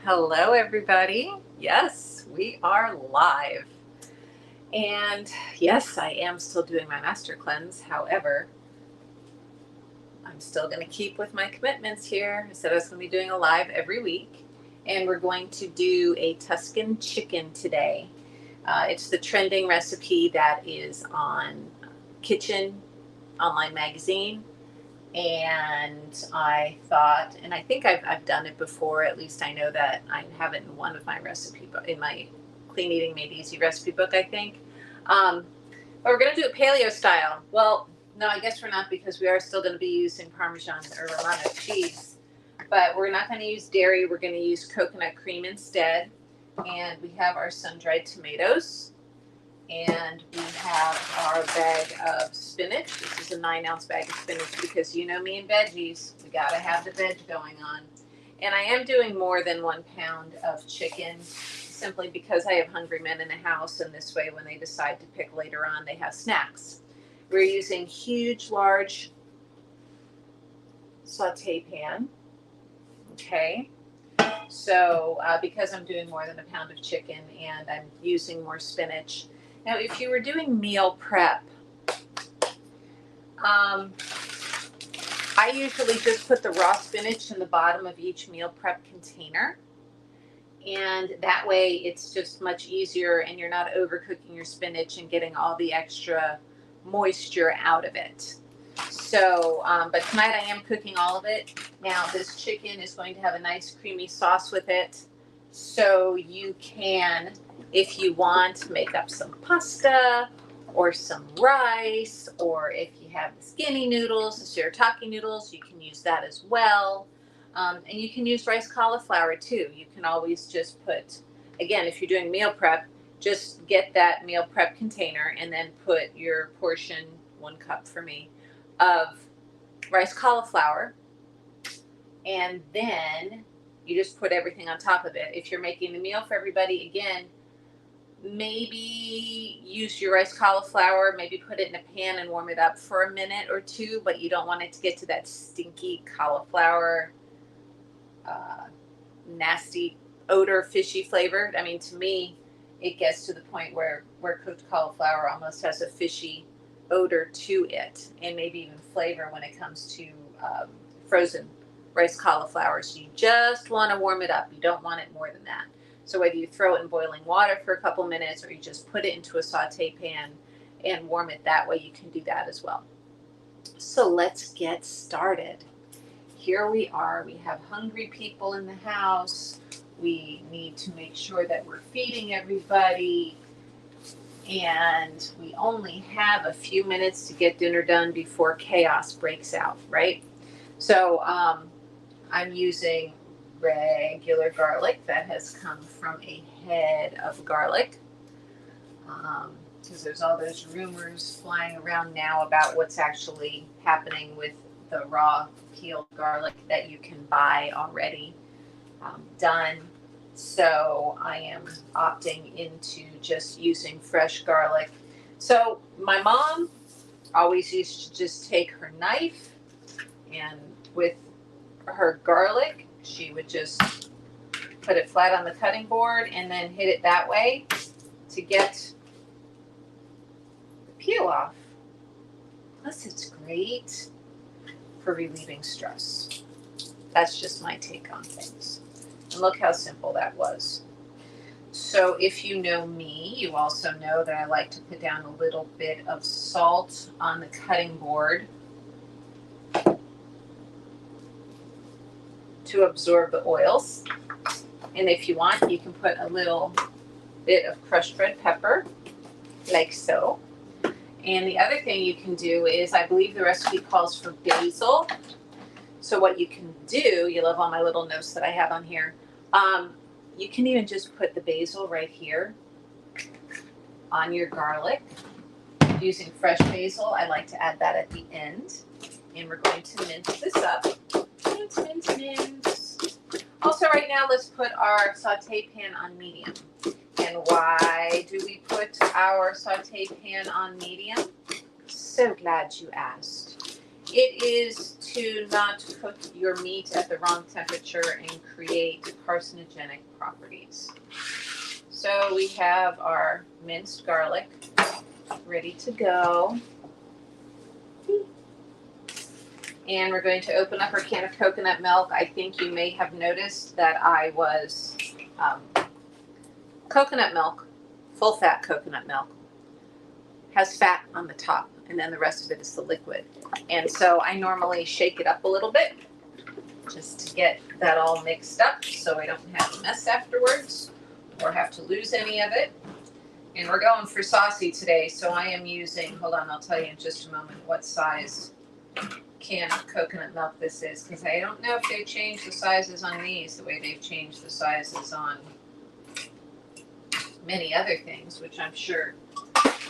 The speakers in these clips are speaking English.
Hello, everybody. Yes, we are live. And yes, I am still doing my master cleanse. However, I'm still going to keep with my commitments here. I said I was going to be doing a live every week. And we're going to do a Tuscan chicken today. It's the trending recipe that is on Kitchen Online Magazine. And I thought, and I think I've done it before. At least I know that I have it in one of my in my Clean Eating Made Easy recipe book, I think. Um, but we're going to do it paleo style. Well, no, I guess we're not, because we are still going to be using Parmesan or Romano cheese. But we're not going to use dairy. We're going to use coconut cream instead. And we have our sun-dried tomatoes. And we have our bag of spinach. This is a 9-ounce bag of spinach because you know me and veggies. We got to have the veg going on. And I am doing more than 1 pound of chicken simply because I have hungry men in the house, and this way when they decide to pick later on, they have snacks. We're using huge, large saute pan. Okay. So because I'm doing more than 1 pound of chicken and I'm using more spinach. Now, if you were doing meal prep, I usually just put the raw spinach in the bottom of each meal prep container. And that way it's just much easier and you're not overcooking your spinach and getting all the extra moisture out of it. So, but tonight I am cooking all of it. Now, this chicken is going to have a nice creamy sauce with it. So you can, if you want, make up some pasta or some rice, or if you have the skinny noodles, the shirataki noodles, you can use that as well. And you can use rice cauliflower too. You can always just put, again, if you're doing meal prep, just get that meal prep container and then put your portion, 1 cup for me, of rice cauliflower. And then you just put everything on top of it. If you're making the meal for everybody, again, maybe use your rice cauliflower, maybe put it in a pan and warm it up for a minute or two, but you don't want it to get to that stinky cauliflower, nasty odor, fishy flavor. I mean, to me, it gets to the point where cooked cauliflower almost has a fishy odor to it, and maybe even flavor when it comes to frozen rice cauliflower. So you just want to warm it up. You don't want it more than that. So whether you throw it in boiling water for a couple minutes or you just put it into a saute pan and warm it that way, you can do that as well. So let's get started. Here we are. We have hungry people in the house. We need to make sure that we're feeding everybody. And we only have a few minutes to get dinner done before chaos breaks out, right? So I'm using regular garlic that has come from a head of garlic. Because there's all those rumors flying around now about what's actually happening with the raw peeled garlic that you can buy already done. So I am opting into just using fresh garlic. So my mom always used to just take her knife, and with her garlic, she would just put it flat on the cutting board and then hit it that way to get the peel off. Plus, it's great for relieving stress. That's just my take on things. And look how simple that was. So if you know me, you also know that I like to put down a little bit of salt on the cutting board to absorb the oils. And if you want, you can put a little bit of crushed red pepper, like so. And the other thing you can do is, I believe the recipe calls for basil. So what you can do, you love all my little notes that I have on here. You can even just put the basil right here on your garlic. Using fresh basil, I like to add that at the end. And we're going to mince this up. Mince, mince, mince. Also, right now, let's put our saute pan on medium. And why do we put our saute pan on medium? So glad you asked. It is to not cook your meat at the wrong temperature and create carcinogenic properties. So we have our minced garlic ready to go. And we're going to open up our can of coconut milk. I think you may have noticed that I was coconut milk, full fat coconut milk, has fat on the top, and then the rest of it is the liquid. And so I normally shake it up a little bit just to get that all mixed up so I don't have a mess afterwards or have to lose any of it. And we're going for saucy today, so I am using, hold on, I'll tell you in just a moment what size can of coconut milk this is, because I don't know if they've changed the sizes on these the way they've changed the sizes on many other things, which I'm sure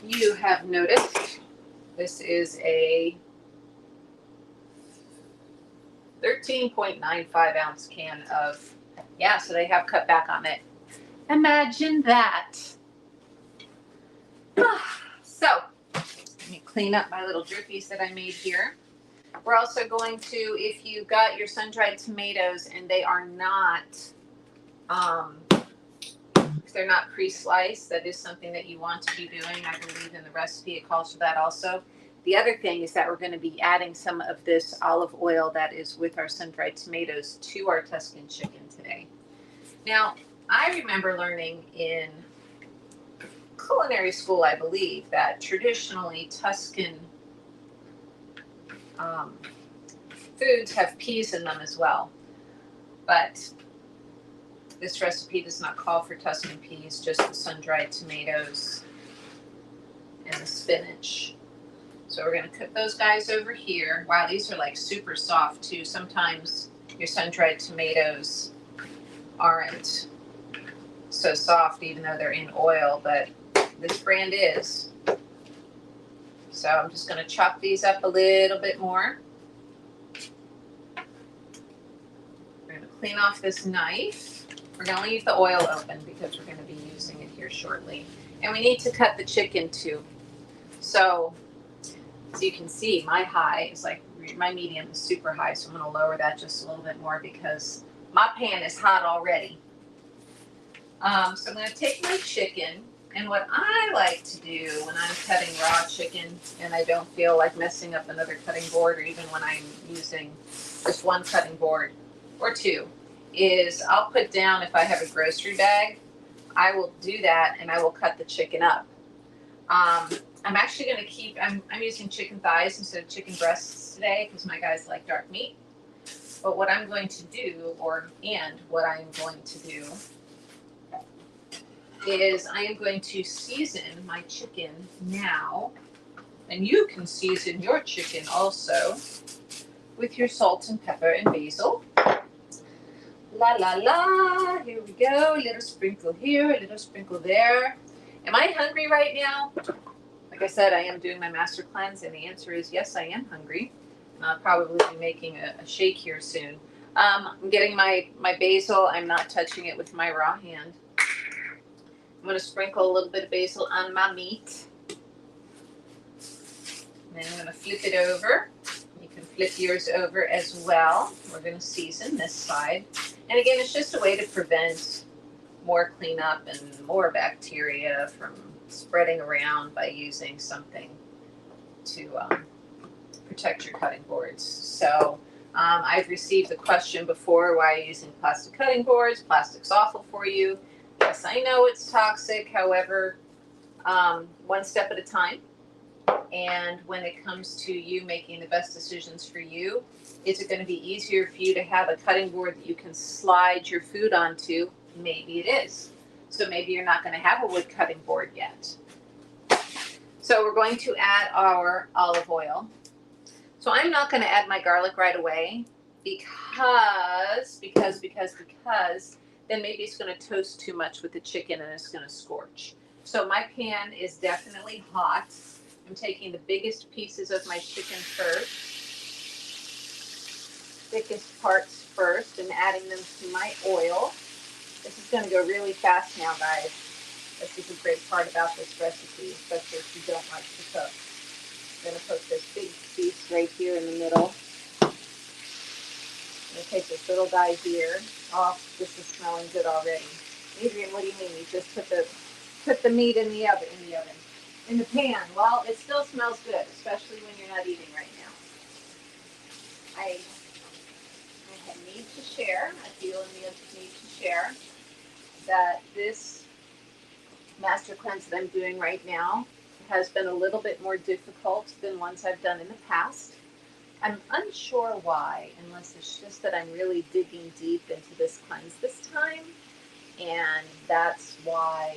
you have noticed. This is a 13.95 ounce can of, yeah, so they have cut back on it. Imagine that. So, let me clean up my little drippies that I made here. We're also going to, if you got your sun-dried tomatoes and they are not, if they're not pre-sliced, that is something that you want to be doing. I believe in the recipe it calls for that also. The other thing is that we're going to be adding some of this olive oil that is with our sun-dried tomatoes to our Tuscan chicken today. Now, I remember learning in culinary school, I believe, that traditionally Tuscan foods have peas in them as well. But this recipe does not call for Tuscan peas, just the sun-dried tomatoes and the spinach. So we're going to cook those guys over here. Wow, these are like super soft too. Sometimes your sun-dried tomatoes aren't so soft even though they're in oil, but this brand is. So I'm just going to chop these up a little bit more. We're going to clean off this knife. We're going to leave the oil open because we're going to be using it here shortly. And we need to cut the chicken too. So you can see my high is like, my medium is super high. So I'm going to lower that just a little bit more because my pan is hot already. So I'm going to take my chicken. And what I like to do when I'm cutting raw chicken and I don't feel like messing up another cutting board, or even when I'm using just one cutting board or two, is I'll put down, if I have a grocery bag, I will do that and I will cut the chicken up. I'm actually going to keep, I'm using chicken thighs instead of chicken breasts today because my guys like dark meat. But what I'm going to do, what I'm going to do is I am going to season my chicken now, and you can season your chicken also with your salt and pepper and basil. La la la, here we go, a little sprinkle here, a little sprinkle there. Am I hungry right now? Like I said, I am doing my master cleanse, and the answer is yes, I am hungry. And I'll probably be making a shake here soon. I'm getting my basil. I'm not touching it with my raw hand. I'm going to sprinkle a little bit of basil on my meat. Then I'm going to flip it over. You can flip yours over as well. We're going to season this side. And again, it's just a way to prevent more cleanup and more bacteria from spreading around by using something to protect your cutting boards. So I've received the question before, why are you using plastic cutting boards? Plastic's awful for you. Yes, I know it's toxic. However, one step at a time. And when it comes to you making the best decisions for you, is it going to be easier for you to have a cutting board that you can slide your food onto? Maybe it is. So maybe you're not going to have a wood cutting board yet. So we're going to add our olive oil. So I'm not going to add my garlic right away because then maybe it's going to toast too much with the chicken and it's going to scorch. So my pan is definitely hot. I'm taking the biggest pieces of my chicken first, thickest parts first, and adding them to my oil. This is going to go really fast now, guys. This is a great part about this recipe, especially if you don't like to cook. I'm going to put this big piece right here in the middle. I'm gonna take this little guy here off. This is smelling good already. Adrian, what do you mean? You just put the meat in the oven, in the pan. Well, it still smells good, especially when you're not eating right now. I need to share. I feel the need to share that this master cleanse that I'm doing right now has been a little bit more difficult than ones I've done in the past. I'm unsure why, unless it's just that I'm really digging deep into this cleanse this time, and that's why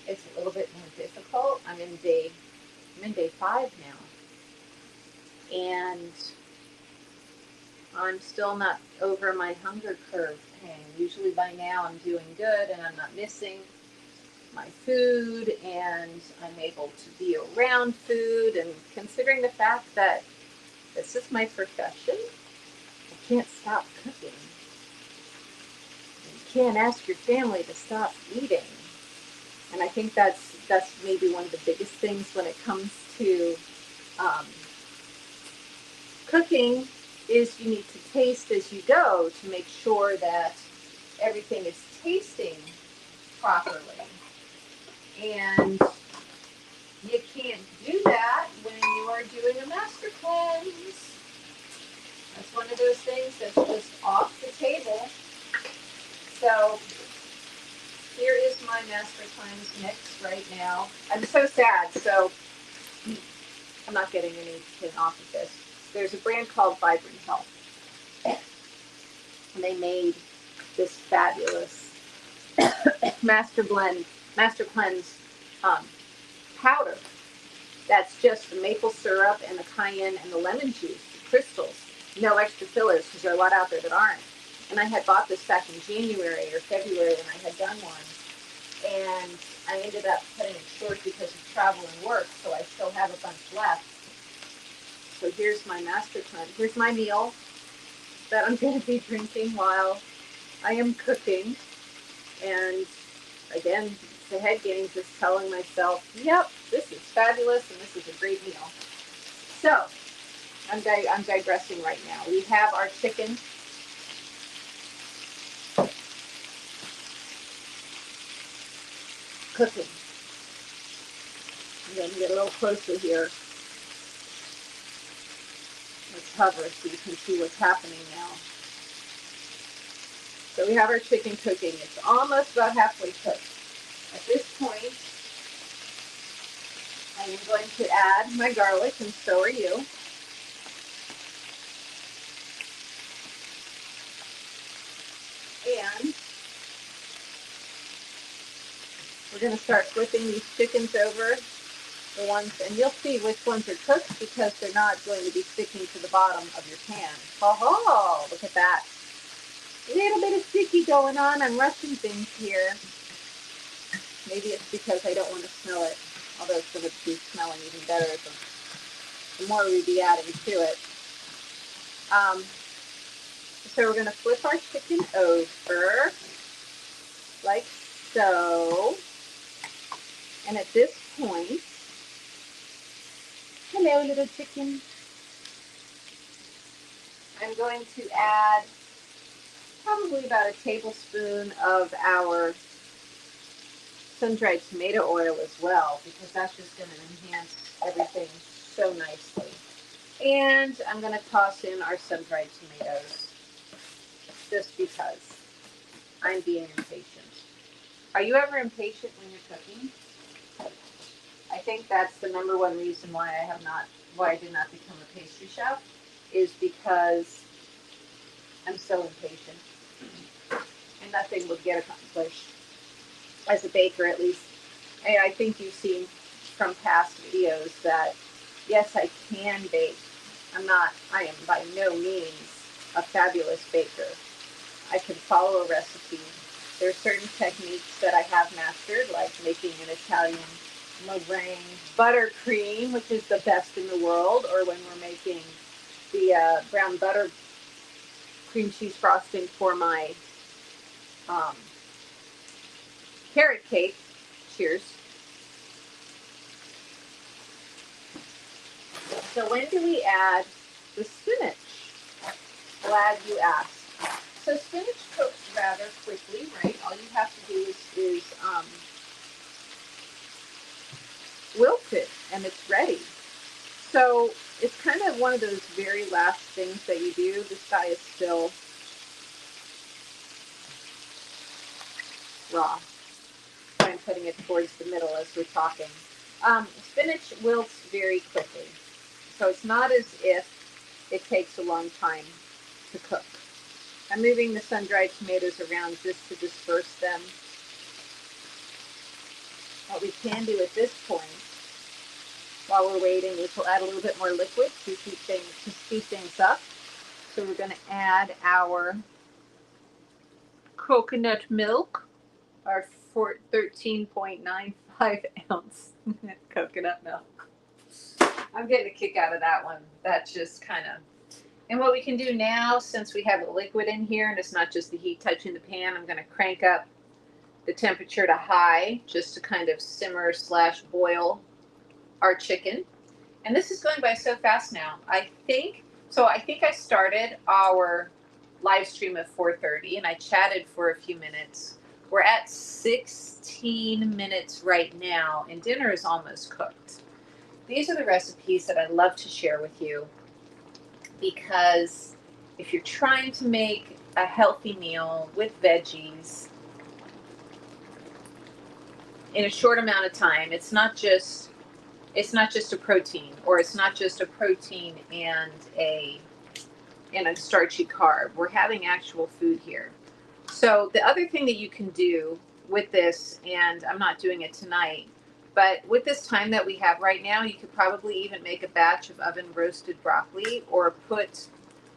it's a little bit more difficult. I'm in day 5 now, and I'm still not over my hunger curve pain. Usually by now I'm doing good and I'm not missing my food and I'm able to be around food, and considering the fact that this is my profession, I can't stop cooking. You can't ask your family to stop eating. And I think that's maybe one of the biggest things when it comes to cooking is you need to taste as you go to make sure that everything is tasting properly. And you can't do that when you are doing a master cleanse. That's one of those things that's just off the table. So here is my master cleanse mix right now. I'm so sad. So I'm not getting anything off of this. There's a brand called Vibrant Health. And they made this fabulous master cleanse powder. That's just the maple syrup and the cayenne and the lemon juice, the crystals. No extra fillers, because there are a lot out there that aren't. And I had bought this back in January or February when I had done one. And I ended up cutting it short because of travel and work, so I still have a bunch left. So here's my master cleanse. Here's my meal that I'm going to be drinking while I am cooking. And again, the head games is telling myself, yep, this is fabulous and this is a great meal. So I'm digressing right now. We have our chicken. Cooking. I'm going to get a little closer here. Let's hover so you can see what's happening now. So we have our chicken cooking. It's almost about halfway cooked. At this point, I am going to add my garlic, and so are you. And we're going to start flipping these chickens over, the ones, and you'll see which ones are cooked because they're not going to be sticking to the bottom of your pan. Oh, look at that. A little bit of sticky going on. I'm rushing things here. Maybe it's because I don't want to smell it, although it's going to be smelling even better the more we be adding to it. So we're going to flip our chicken over like so. And at this point, hello little chicken, I'm going to add probably about a tablespoon of our sun-dried tomato oil as well, because that's just going to enhance everything so nicely. And I'm going to toss in our sun-dried tomatoes just because I'm being impatient. Are you ever impatient when you're cooking? I think that's the number one reason why I did not become a pastry chef, is because I'm so impatient and nothing would get accomplished. As a baker, at least, and I think you've seen from past videos that yes, I can bake. I am by no means a fabulous baker. I can follow a recipe. There are certain techniques that I have mastered, like making an Italian meringue buttercream, which is the best in the world, or when we're making the brown butter cream cheese frosting for my carrot cake. Cheers. So when do we add the spinach? glad you asked. So spinach cooks rather quickly, right? All you have to do is wilt it, and it's ready. So it's kind of one of those very last things that you do. This guy is still raw. I'm putting it towards the middle as we're talking. Spinach wilts very quickly, so it's not as if it takes a long time to cook. I'm moving the sun-dried tomatoes around just to disperse them. What we can do at this point, while we're waiting, is we'll add a little bit more liquid to speed things up. So we're going to add our coconut milk, our 13.95 ounce coconut milk. I'm getting a kick out of that one. That's just kind of. And what we can do now, since we have a liquid in here and it's not just the heat touching the pan, I'm going to crank up the temperature to high just to kind of simmer / boil our chicken. And this is going by so fast now. I think I started our live stream at 4:30 and I chatted for a few minutes. We're at 16 minutes right now and dinner is almost cooked. These are the recipes that I love to share with you, because if you're trying to make a healthy meal with veggies in a short amount of time, it's not just a protein, or it's not just a protein and a starchy carb. We're having actual food here. So the other thing that you can do with this, and I'm not doing it tonight, but with this time that we have right now, you could probably even make a batch of oven roasted broccoli, or put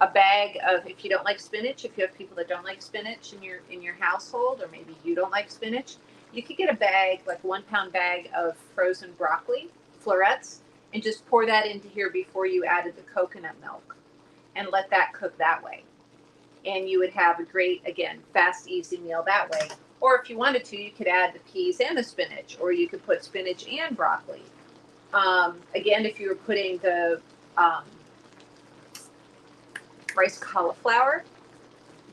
a bag of, if you don't like spinach, if you have people that don't like spinach in your household, or maybe you don't like spinach, you could get a bag, like a 1 pound bag of frozen broccoli florets, and just pour that into here before you added the coconut milk, and let that cook that way. And you would have a great, again, fast, easy meal that way. Or if you wanted to, you could add the peas and the spinach, or you could put spinach and broccoli. Again, if you were putting the rice cauliflower,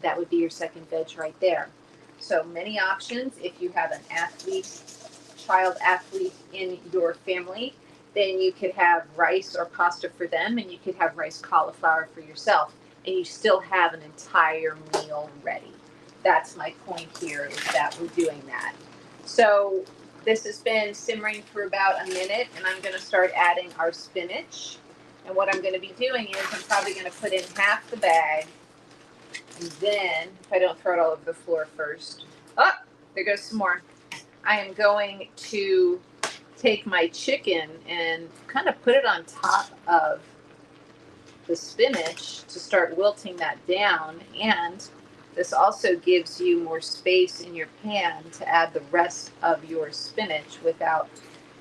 that would be your second veg right there. So many options. If you have an child athlete in your family, then you could have rice or pasta for them, and you could have rice cauliflower for yourself, and you still have an entire meal ready. That's my point here, is that we're doing that. So this has been simmering for about a minute, and I'm going to start adding our spinach. And what I'm going to be doing is I'm probably going to put in half the bag, and then, if I don't throw it all over the floor first, oh, there goes some more. I am going to take my chicken and kind of put it on top of the spinach to start wilting that down. And this also gives you more space in your pan to add the rest of your spinach without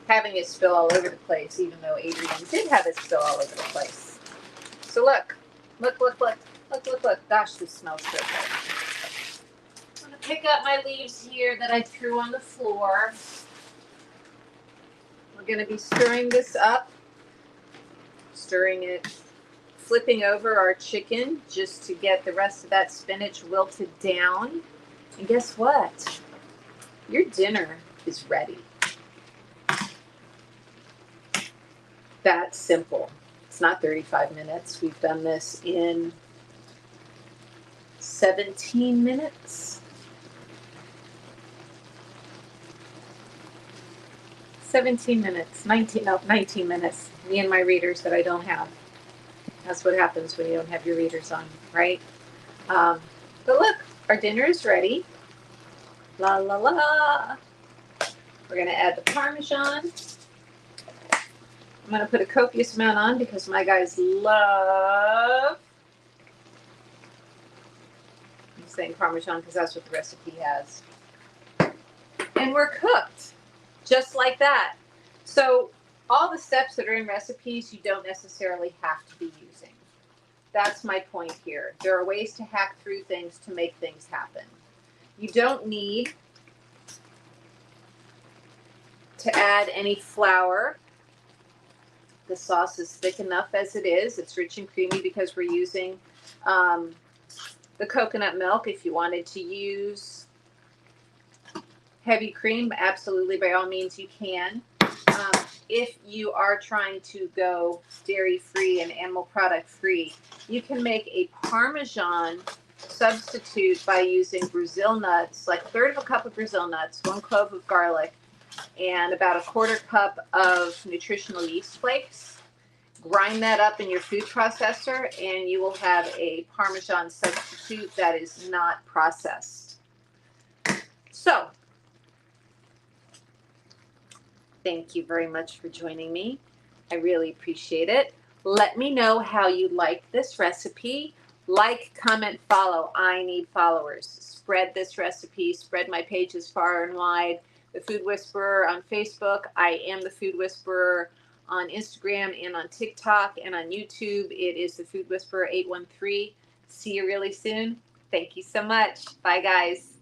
having it spill all over the place, even though Adrian did have it spill all over the place. So look. Gosh, this smells so good. I'm going to pick up my leaves here that I threw on the floor. We're going to be stirring this up, stirring it, flipping over our chicken just to get the rest of that spinach wilted down. And guess what? Your dinner is ready. That's simple. It's not 35 minutes. We've done this in 17 minutes. 17 minutes, 19 minutes. Me and my readers that I don't have. That's what happens when you don't have your readers on, right? But look, our dinner is ready. La la la. We're going to add the Parmesan. I'm going to put a copious amount on because my guys love, I'm saying Parmesan because that's what the recipe has. And we're cooked, just like that. So all the steps that are in recipes, you don't necessarily have to be using. That's my point here. There are ways to hack through things to make things happen. You don't need to add any flour. The sauce is thick enough as it is. It's rich and creamy because we're using the coconut milk. If you wanted to use heavy cream, absolutely, by all means, you can. If you are trying to go dairy-free and animal product-free, you can make a Parmesan substitute by using Brazil nuts, like a third of a cup of Brazil nuts, 1 clove of garlic, and about a 1/4 cup of nutritional yeast flakes. Grind that up in your food processor, and you will have a Parmesan substitute that is not processed. So, thank you very much for joining me. I really appreciate it. Let me know how you like this recipe. Like, comment, follow. I need followers. Spread this recipe. Spread my pages far and wide. The Food Whisperer on Facebook. I am the Food Whisperer on Instagram and on TikTok and on YouTube. It is the Food Whisperer 813. See you really soon. Thank you so much. Bye, guys.